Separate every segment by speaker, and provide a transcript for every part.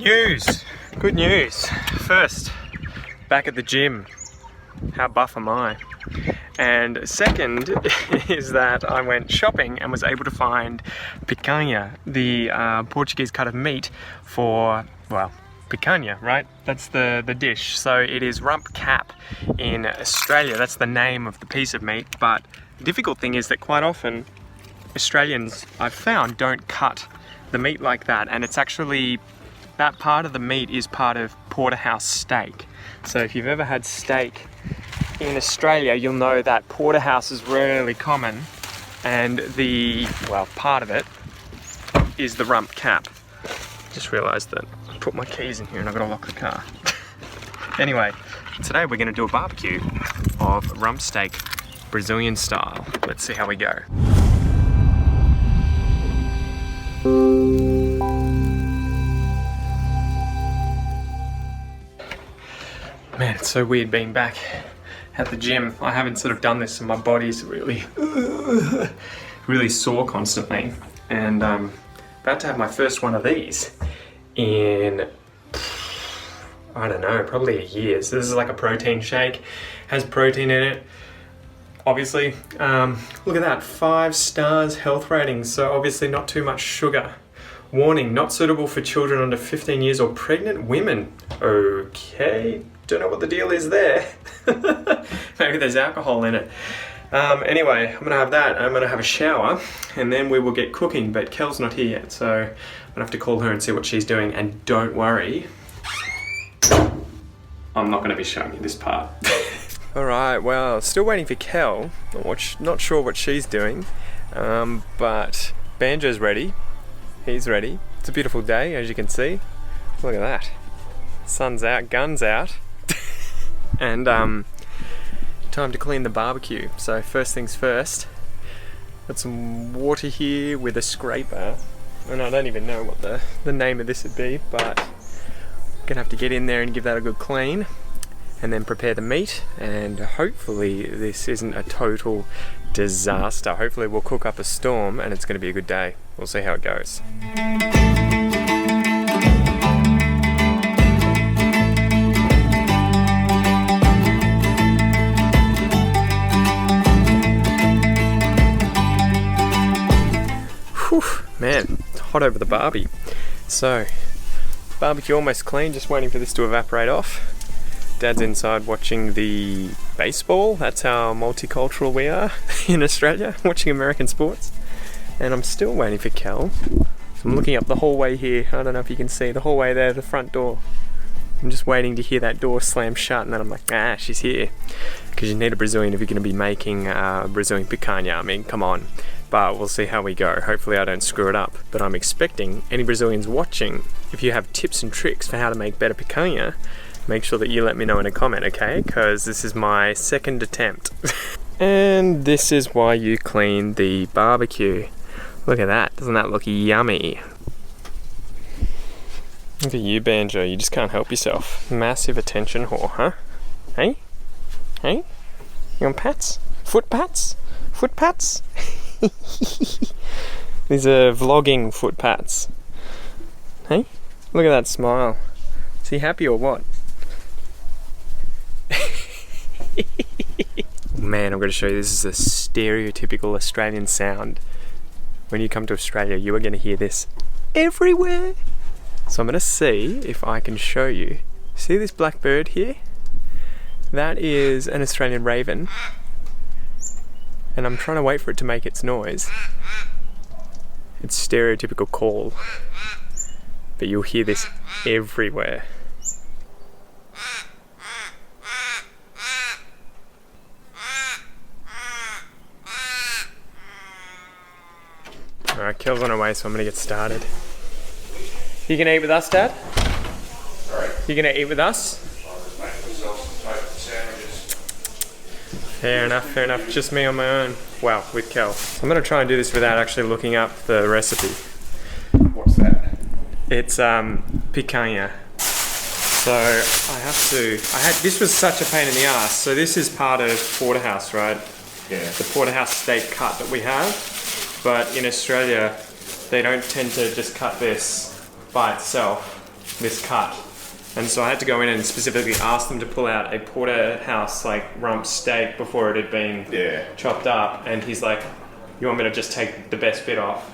Speaker 1: news. Good news. First, back at the gym. How buff am I? And second is that I went shopping and was able to find picanha, the Portuguese cut of meat for, well, picanha, right? That's the dish. So it is rump cap in Australia. That's the name of the piece of meat. But the difficult thing is that quite often Australians, I've found, don't cut the meat like that. And it's actually, that part of the meat is part of Porterhouse steak. So if you've ever had steak in Australia, you'll know that Porterhouse is really common. And part of it is the rump cap. Just realised that I put my keys in here and I've got to lock the car. Anyway, today we're going to do a barbecue of rump steak, Brazilian style. Let's see how we go. Man, it's so weird being back at the gym. I haven't sort of done this and my body's really sore constantly. And I'm about to have my first one of these in, I don't know, probably a year. So this is like a protein shake, has protein in it. Obviously, look at that, 5 stars health ratings, so obviously not too much sugar. Warning, not suitable for children under 15 years or pregnant women. Okay, don't know what the deal is there. Maybe there's alcohol in it. Anyway, I'm gonna have that, I'm gonna have a shower, and then we will get cooking, but Kel's not here yet, so I'm gonna have to call her and see what she's doing, and don't worry, I'm not gonna be showing you this part. Alright, well, still waiting for Kel. Not sure what she's doing, but Banjo's ready. He's ready. It's a beautiful day, as you can see. Look at that. Sun's out, guns out. And time to clean the barbecue. So first things first, got some water here with a scraper. And I don't even know what the name of this would be, but I'm gonna have to get in there and give that a good clean. And then prepare the meat, and hopefully this isn't a total disaster. Hopefully we'll cook up a storm and it's going to be a good day. We'll see how it goes. Whew, man, it's hot over the barbie. So, barbecue almost clean, just waiting for this to evaporate off. Dad's inside watching the baseball. That's how multicultural we are in Australia, watching American sports. And I'm still waiting for Kel. I'm looking up the hallway here. I don't know if you can see the hallway there, the front door. I'm just waiting to hear that door slam shut, and then I'm like, she's here. Because you need a Brazilian if you're going to be making Brazilian picanha. I mean, come on. But we'll see how we go. Hopefully I don't screw it up. But I'm expecting any Brazilians watching, if you have tips and tricks for how to make better picanha, make sure that you let me know in a comment, okay? Because this is my second attempt. And this is why you clean the barbecue. Look at that. Doesn't that look yummy? Look at you, Banjo. You just can't help yourself. Massive attention whore, huh? Hey? Hey? You want pats? Foot pats? Foot pats? These are vlogging foot pats. Hey? Look at that smile. Is he happy or what? Man, I'm going to show you, this is a stereotypical Australian sound. When you come to Australia, you are going to hear this everywhere. So I'm going to see if I can show you. See this black bird here? That is an Australian raven. And I'm trying to wait for it to make its noise. It's stereotypical call. But you'll hear this everywhere. Alright, Kel's on her way, so I'm gonna get started. You gonna eat with us, Dad? Sorry? You gonna eat with us? Fair enough. Just me on my own. Well, with Kel. I'm gonna try and do this without actually looking up the recipe.
Speaker 2: What's that?
Speaker 1: It's picanha. So this was such a pain in the ass. So this is part of Porterhouse, right?
Speaker 2: Yeah.
Speaker 1: The Porterhouse steak cut that we have. But in Australia, they don't tend to just cut this by itself. this cut. And so I had to go in and specifically ask them to pull out a Porterhouse like rump steak before it had been chopped up. And he's like, you want me to just take the best bit off?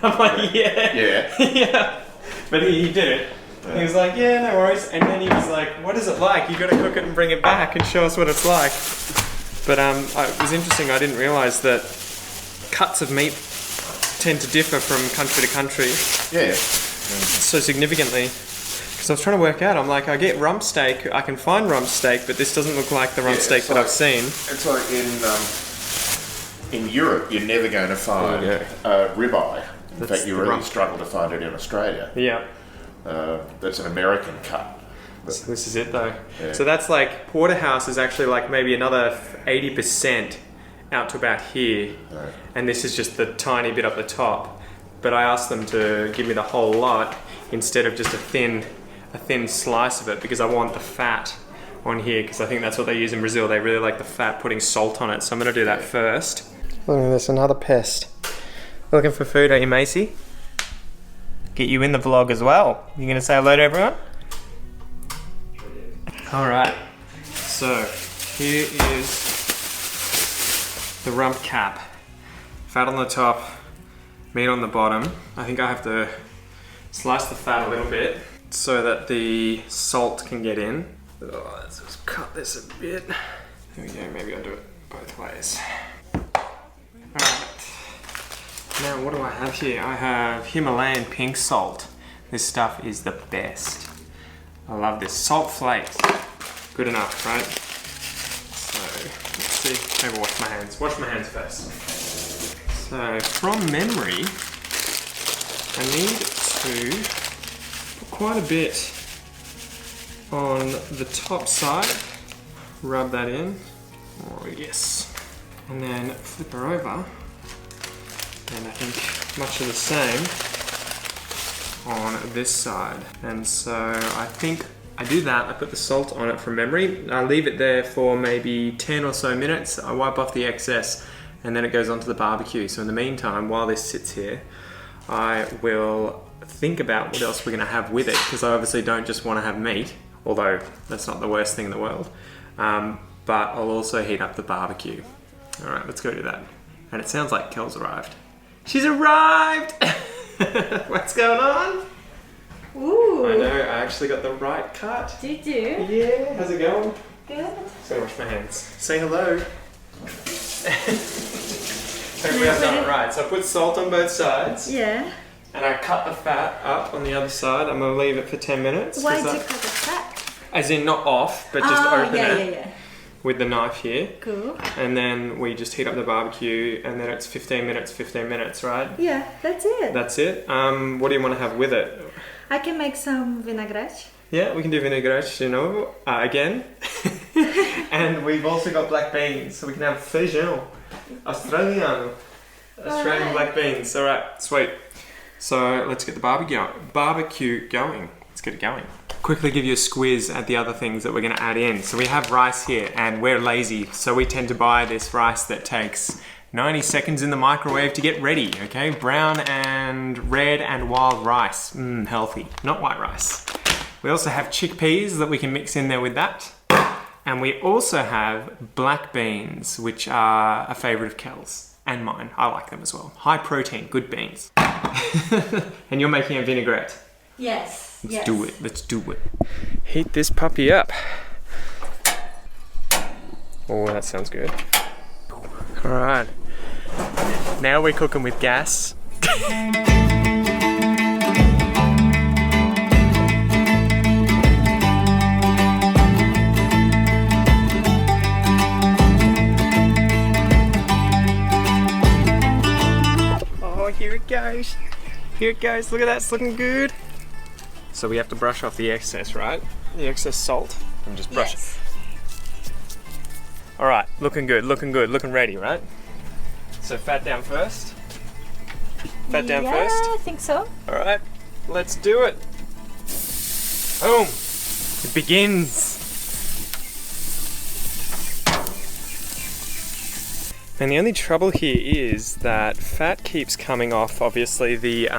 Speaker 1: I'm like, yeah. But he did it. He was like, yeah, no worries. And then he was like, what is it like? You got to cook it and bring it back and show us what it's like. But it was interesting. I didn't realise that cuts of meat tend to differ from country to country. Yeah. So significantly. Because I was trying to work out, I'm like, I get rump steak, I can find rump steak, but this doesn't look like the rump steak that I've seen.
Speaker 2: It's like in Europe, you're never going to find ribeye. In fact, you really struggle to find it in Australia.
Speaker 1: Yeah.
Speaker 2: That's an American cut.
Speaker 1: So this is it though. Yeah. So that's like, Porterhouse is actually like maybe another 80% out to about here. Right. And this is just the tiny bit up the top. But I asked them to give me the whole lot instead of just a thin slice of it, because I want the fat on here, because I think that's what they use in Brazil. They really like the fat, putting salt on it. So I'm going to do that first. Look at this, another pest. Looking for food, are you, Macy? Get you in the vlog as well. You going to say hello to everyone? Alright, so here is the rump cap. Fat on the top, meat on the bottom. I think I have to slice the fat a little bit so that the salt can get in. Oh, let's just cut this a bit. There we go, maybe I'll do it both ways. Alright, now what do I have here? I have Himalayan pink salt. This stuff is the best. I love this. Salt flakes. Good enough, right? So, let's see. Maybe wash my hands. Wash my hands first. So, from memory, I need to put quite a bit on the top side. Rub that in. Oh, yes. And then flip her over. And I think much of the same on this side. And so I think I do that. I put the salt on it from memory. I leave it there for maybe 10 or so minutes. I wipe off the excess and then it goes onto the barbecue. So in the meantime, while this sits here, I will think about what else we're gonna have with it, because I obviously don't just wanna have meat, although that's not the worst thing in the world. But I'll also heat up the barbecue. All right, let's go do that. And it sounds like Kel's arrived. She's arrived! What's going on?
Speaker 3: Ooh.
Speaker 1: I know, I actually got the right cut.
Speaker 3: Did you?
Speaker 1: Yeah, how's it going?
Speaker 3: Good.
Speaker 1: Just gonna wash my hands. Say hello. Hopefully I've done it right. So I put salt on both sides.
Speaker 3: Yeah.
Speaker 1: And I cut the fat up on the other side. I'm gonna leave it for 10 minutes.
Speaker 3: Why did you cut the fat?
Speaker 1: As in not off, but just open it.
Speaker 3: Yeah.
Speaker 1: With the knife here.
Speaker 3: Cool.
Speaker 1: And then we just heat up the barbecue, and then it's 15 minutes, right?
Speaker 3: Yeah, that's it.
Speaker 1: That's it. What do you want to have with it?
Speaker 3: I can make some vinaigrette.
Speaker 1: Yeah, we can do vinaigrette, you know, again. And we've also got black beans, so we can have feijão. Australian black beans. All right, sweet. So let's get the barbecue going. Let's get it going. Quickly give you a squiz at the other things that we're going to add in. So we have rice here, and we're lazy, so we tend to buy this rice that takes 90 seconds in the microwave to get ready, okay? Brown and red and wild rice. Healthy, not white rice. We also have chickpeas that we can mix in there with that. And we also have black beans, which are a favorite of Kel's and mine. I like them as well. High protein, good beans. And you're making a vinaigrette.
Speaker 3: Yes.
Speaker 1: Let's do it. Let's do it. Heat this puppy up. Oh, that sounds good. All right. Now we're cooking with gas. Oh, here it goes. Here it goes. Look at that. It's looking good. So we have to brush off the excess, right? The excess salt, and just brush it. All right, looking good, looking ready, right? So fat down first. Fat down first.
Speaker 3: Yeah, I think so.
Speaker 1: All right, let's do it. Boom, it begins. And the only trouble here is that fat keeps coming off, obviously, the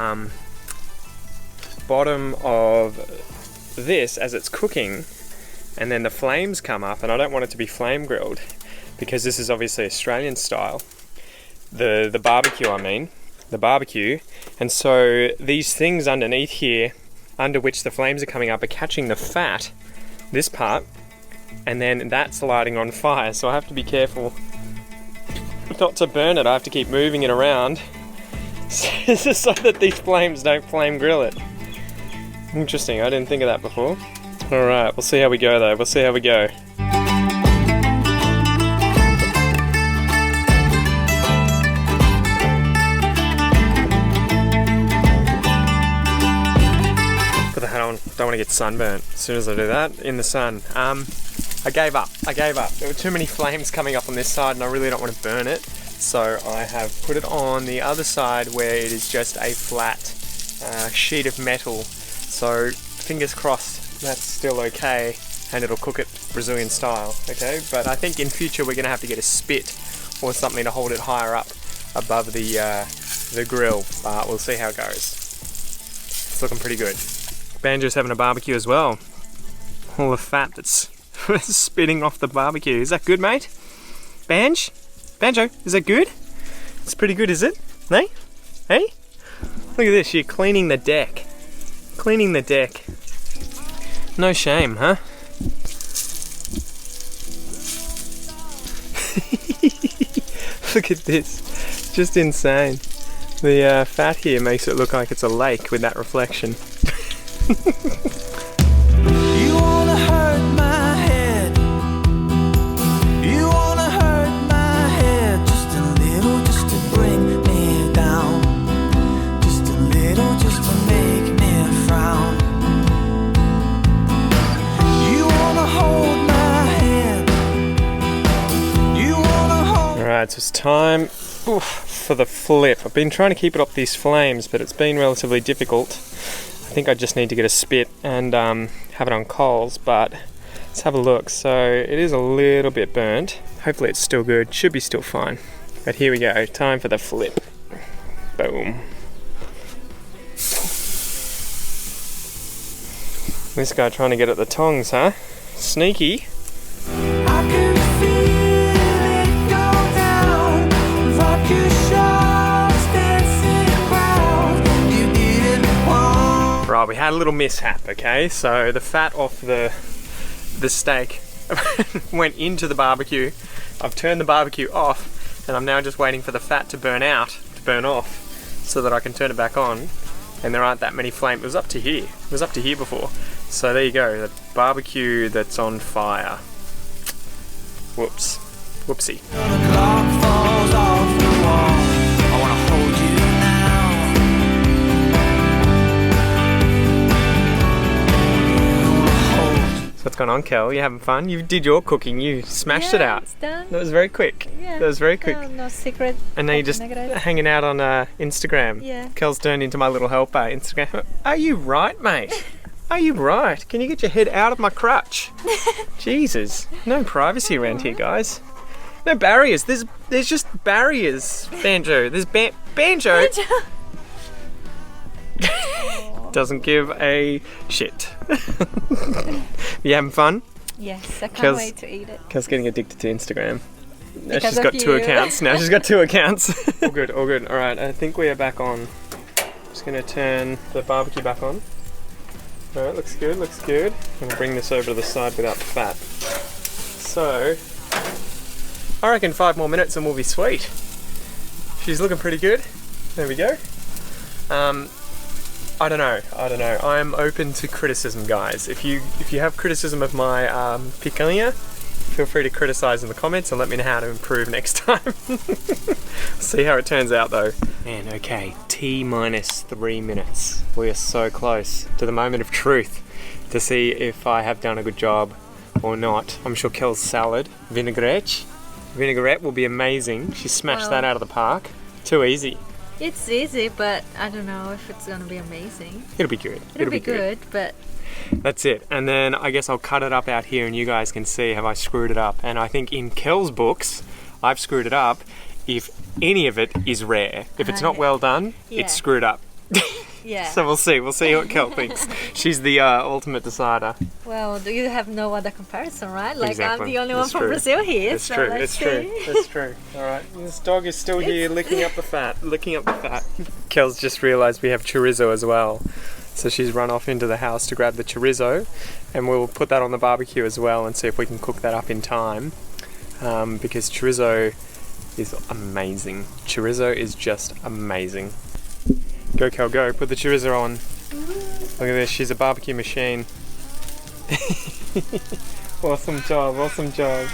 Speaker 1: bottom of this as it's cooking, and then the flames come up, and I don't want it to be flame grilled because this is obviously Australian style. The barbecue, and so these things underneath here, under which the flames are coming up, are catching the fat, this part, and then that's lighting on fire, so I have to be careful not to burn it. I have to keep moving it around so that these flames don't flame grill it. Interesting, I didn't think of that before. Alright, we'll see how we go though, Put the hat on, don't want to get sunburnt as soon as I do that in the sun. I gave up. There were too many flames coming up on this side and I really don't want to burn it. So I have put it on the other side where it is just a flat sheet of metal. So fingers crossed that's still okay and it'll cook it Brazilian style, okay? But I think in future we're going to have to get a spit or something to hold it higher up above the grill. But we'll see how it goes. It's looking pretty good. Banjo's having a barbecue as well. All the fat that's spitting off the barbecue. Is that good, mate? Banjo, is that good? It's pretty good, is it? Hey? Look at this, you're cleaning the deck. No shame, huh? Look at this, just insane. The fat here makes it look like it's a lake with that reflection.
Speaker 4: You wanna hurt my head. You wanna hurt my head. Just a little, just to bring me down. Just a little, just to make me frown. You wanna hold my hand. You wanna hold.
Speaker 1: Alright, so it's time for the flip. I've been trying to keep it off these flames, but it's been relatively difficult. I think I just need to get a spit and have it on coals, but let's have a look. So it is a little bit burnt. Hopefully it's still good. Should be still fine. But here we go. Time for the flip. Boom. This guy trying to get at the tongs, huh? Sneaky.
Speaker 4: I could feel it go down. Vodka shots dancing around. You didn't want.
Speaker 1: Right, we had a little mishap, okay? So the fat off the steak went into the barbecue. I've turned the barbecue off and I'm now just waiting for the fat to burn off so that I can turn it back on, and there aren't that many flames. It was up to here. It was up to here before. So there you go, the barbecue that's on fire. Whoopsie.
Speaker 4: The clock falls off the wall. I wanna hold you now.
Speaker 1: So what's going on, Kel? You having fun? You did your cooking, you smashed it out.
Speaker 3: It's done.
Speaker 1: That was very quick.
Speaker 3: Yeah.
Speaker 1: That was very quick.
Speaker 3: No secret.
Speaker 1: And now you're just hanging out on Instagram.
Speaker 3: Yeah.
Speaker 1: Kel's turned into my little helper, Instagram. Are you right, mate? Are you right? Can you get your head out of my crutch? Jesus. No privacy around here, guys. No barriers. There's just barriers, Banjo. There's Banjo. Doesn't give a shit. You having fun?
Speaker 3: Yes, I can't wait to eat it.
Speaker 1: Kel's getting addicted to Instagram. Now
Speaker 3: Because
Speaker 1: she's got
Speaker 3: of
Speaker 1: 2
Speaker 3: you.
Speaker 1: accounts. All good, all good. Alright, I think we are back on. Just going to turn the barbecue back on. Alright, looks good. I'm going to bring this over to the side without the fat. So, I reckon 5 more minutes and we'll be sweet. She's looking pretty good. There we go. I don't know. I'm open to criticism, guys. If you have criticism of my picanha, feel free to criticize in the comments and let me know how to improve next time. See how it turns out though. Man, okay, T-minus 3 minutes. We are so close to the moment of truth to see if I have done a good job or not. I'm sure Kel's salad, vinaigrette will be amazing. She smashed that out of the park. Too easy.
Speaker 3: It's easy, but I don't know if it's gonna be amazing.
Speaker 1: It'll be good.
Speaker 3: It'll be good, but
Speaker 1: That's it. And then I guess I'll cut it up out here and you guys can see have I screwed it up. And I think in Kel's books, I've screwed it up if any of it is rare. If it's not well done,
Speaker 3: yeah.
Speaker 1: it's screwed up.
Speaker 3: Yeah.
Speaker 1: So we'll see what Kel thinks. She's the ultimate decider.
Speaker 3: Well, you have no other comparison, right? Like
Speaker 1: Exactly.
Speaker 3: I'm the only one
Speaker 1: That's
Speaker 3: from
Speaker 1: true.
Speaker 3: Brazil here.
Speaker 1: It's
Speaker 3: so
Speaker 1: true,
Speaker 3: let's
Speaker 1: it's
Speaker 3: see.
Speaker 1: true, it's true. Alright, this dog is still here licking up the fat. Kel's just realised we have chorizo as well. So she's run off into the house to grab the chorizo, and we'll put that on the barbecue as well and see if we can cook that up in time. Because chorizo is amazing. Chorizo is just amazing. Go Kel, go. Put the chorizo on. Look at this, she's a barbecue machine. Awesome job, awesome job.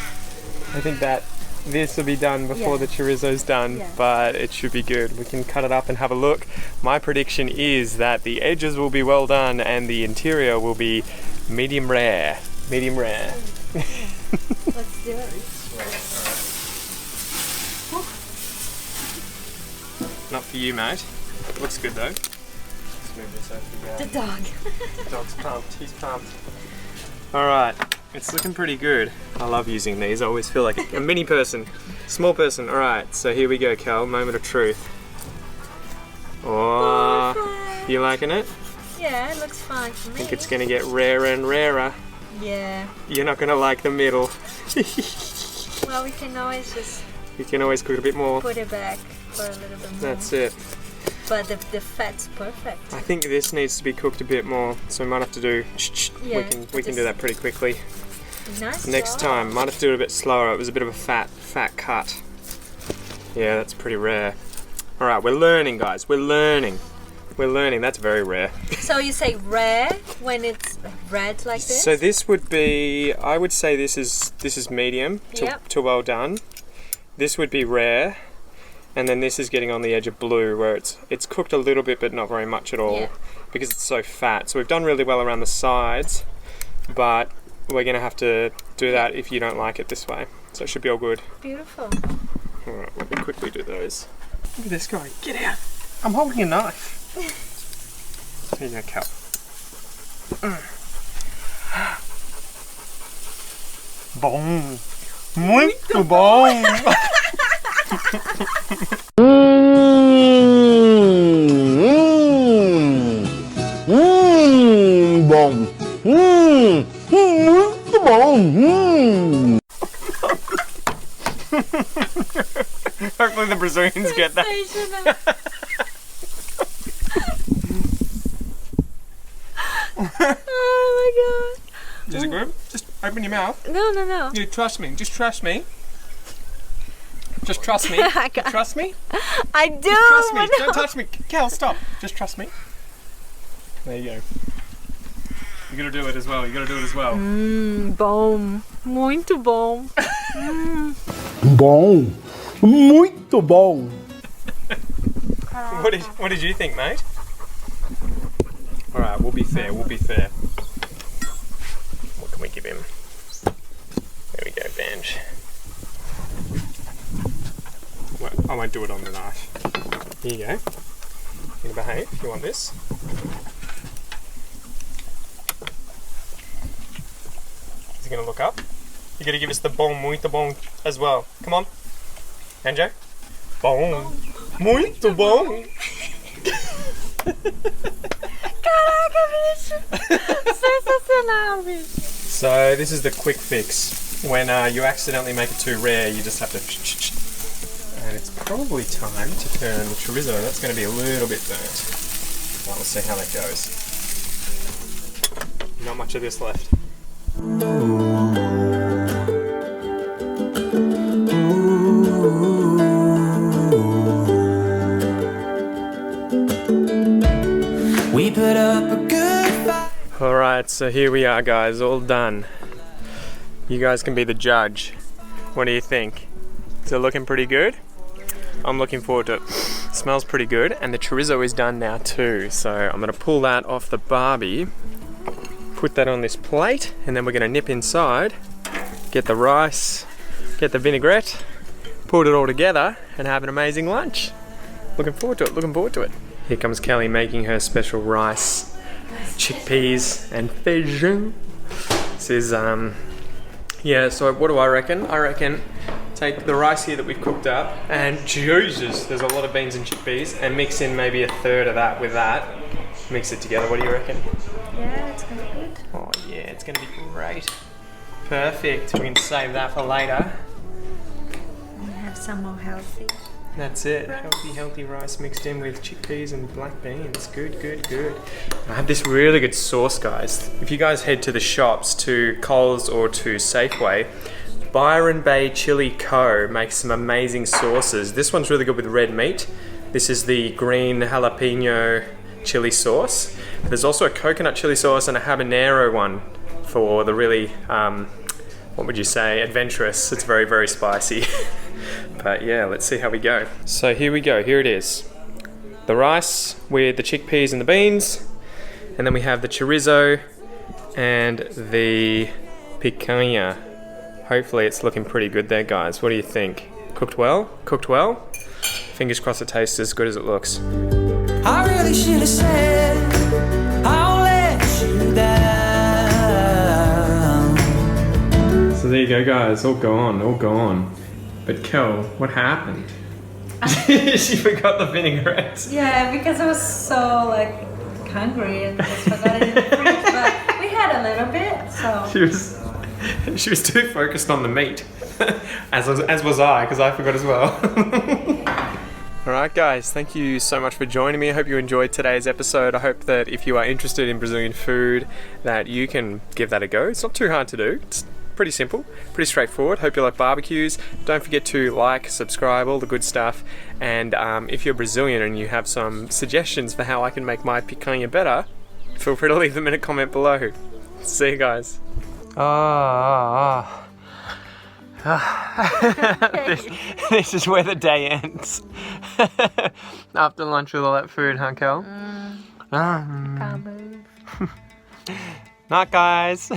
Speaker 1: I think that this will be done before the chorizo's done, but it should be good. We can cut it up and have a look. My prediction is that the edges will be well done and the interior will be medium rare. Medium rare.
Speaker 3: Let's do it.
Speaker 1: Not for you, mate. It looks good though. Let's move this over
Speaker 3: The dog.
Speaker 1: The dog's pumped. He's pumped. Alright, it's looking pretty good. I love using these. I always feel like a mini person. Small person. Alright, so here we go, Kel. Moment of truth. Oh, you liking it?
Speaker 3: Yeah, it looks fine for me.
Speaker 1: I think it's going to get rarer and rarer.
Speaker 3: Yeah.
Speaker 1: You're not going to like the middle.
Speaker 3: Well, we can always just
Speaker 1: You can always cook it a bit more.
Speaker 3: put it back for a little bit more.
Speaker 1: That's it.
Speaker 3: But the fat's perfect.
Speaker 1: I think this needs to be cooked a bit more, so we might have to do.
Speaker 3: Yeah,
Speaker 1: we can do that pretty quickly.
Speaker 3: Nice
Speaker 1: Next
Speaker 3: job.
Speaker 1: time, might have to do it a bit slower. It was a bit of a fat cut. Yeah, that's pretty rare. All right, we're learning, guys. We're learning. That's very rare.
Speaker 3: So you say rare when it's red like this?
Speaker 1: So this would be. I would say this is medium to well done. This would be rare. And then this is getting on the edge of blue, where it's cooked a little bit, but not very much at all, because it's so fat. So we've done really well around the sides, but we're going to have to do that if you don't like it this way. So it should be all good.
Speaker 3: Beautiful.
Speaker 1: All right, let me quickly do those. Look at this guy. Get out. I'm holding a knife. Here you go, Cal. Bom. Muito bom.
Speaker 5: Bom. Muito bom.
Speaker 1: Hopefully the Brazilians get that.
Speaker 3: Oh my god.
Speaker 1: Is it good? Just open your mouth.
Speaker 3: No.
Speaker 1: You trust me. Just trust me. Just trust me.
Speaker 3: I got-
Speaker 1: Trust me.
Speaker 3: I do.
Speaker 1: Just trust me.
Speaker 3: but no.
Speaker 1: Don't touch me. Cal, stop. Just trust me. There you go. You gotta do it as well. You gotta do it as well.
Speaker 3: Bom. Muito bom.
Speaker 5: Bom. Muito bom.
Speaker 1: What did you think, mate? All right, we'll be fair. What can we give him? There we go, Benj. I won't do it on the knife. Here you go. You gonna behave? You want this? Is he gonna look up? You gotta give us the bom, muito bom as well. Come on, Anjo. Bom, muito bom.
Speaker 3: Caraca, bicho. Sensacional, bicho.
Speaker 1: So this is the quick fix. When you accidentally make it too rare, you just have to. And it's probably time to turn the chorizo. That's going to be a little bit burnt. Well, we'll see how that goes. Not much of this left.
Speaker 4: We put up a good fight.
Speaker 1: Alright, so here we are, guys, all done. You guys can be the judge. What do you think? Is it looking pretty good? I'm looking forward to it. Smells pretty good, and the chorizo is done now too. So I'm going to pull that off the barbie, put that on this plate, and then we're going to nip inside, get the rice, get the vinaigrette, put it all together, and have an amazing lunch. Looking forward to it. Here comes Kelly making her special rice, chickpeas, and feijão. This is, so what do I reckon? I reckon take the rice here that we've cooked up, and Jesus, there's a lot of beans and chickpeas, and mix in maybe a third of that with that, mix it together. What do you reckon?
Speaker 3: Yeah, it's gonna be good.
Speaker 1: Oh yeah, it's going to be great. Perfect. We can save that for later.
Speaker 3: We have some more healthy.
Speaker 1: That's it. Healthy rice mixed in with chickpeas and black beans. Good, good, good. I have this really good sauce, guys. If you guys head to the shops, to Coles or to Safeway, Byron Bay Chili Co. makes some amazing sauces. This one's really good with red meat. This is the green jalapeno chili sauce. There's also a coconut chili sauce and a habanero one for the really, what would you say, adventurous. It's very, very spicy. But yeah, let's see how we go. So here we go, here it is. The rice with the chickpeas and the beans. And then we have the chorizo and the picanha. Hopefully it's looking pretty good there, guys. What do you think? Cooked well? Cooked well? Fingers crossed it tastes as good as it looks.
Speaker 4: I really should have said I'll let you down.
Speaker 1: So there you go, guys. All gone, all gone. But Kel, what happened? She forgot the vinaigrette.
Speaker 3: Yeah, because I was so hungry and just forgot it in the fridge. But we had a little bit, so.
Speaker 1: She was too focused on the meat, as was I, because I forgot as well. Alright guys, thank you so much for joining me. I hope you enjoyed today's episode. I hope that if you are interested in Brazilian food, that you can give that a go. It's not too hard to do. It's pretty simple, pretty straightforward. Hope you like barbecues. Don't forget to like, subscribe, all the good stuff. And if you're Brazilian and you have some suggestions for how I can make my picanha better, feel free to leave them in a comment below. See you guys. This is where the day ends. After lunch with all that food, huh, Kel?
Speaker 3: Can't move.
Speaker 1: Night, guys.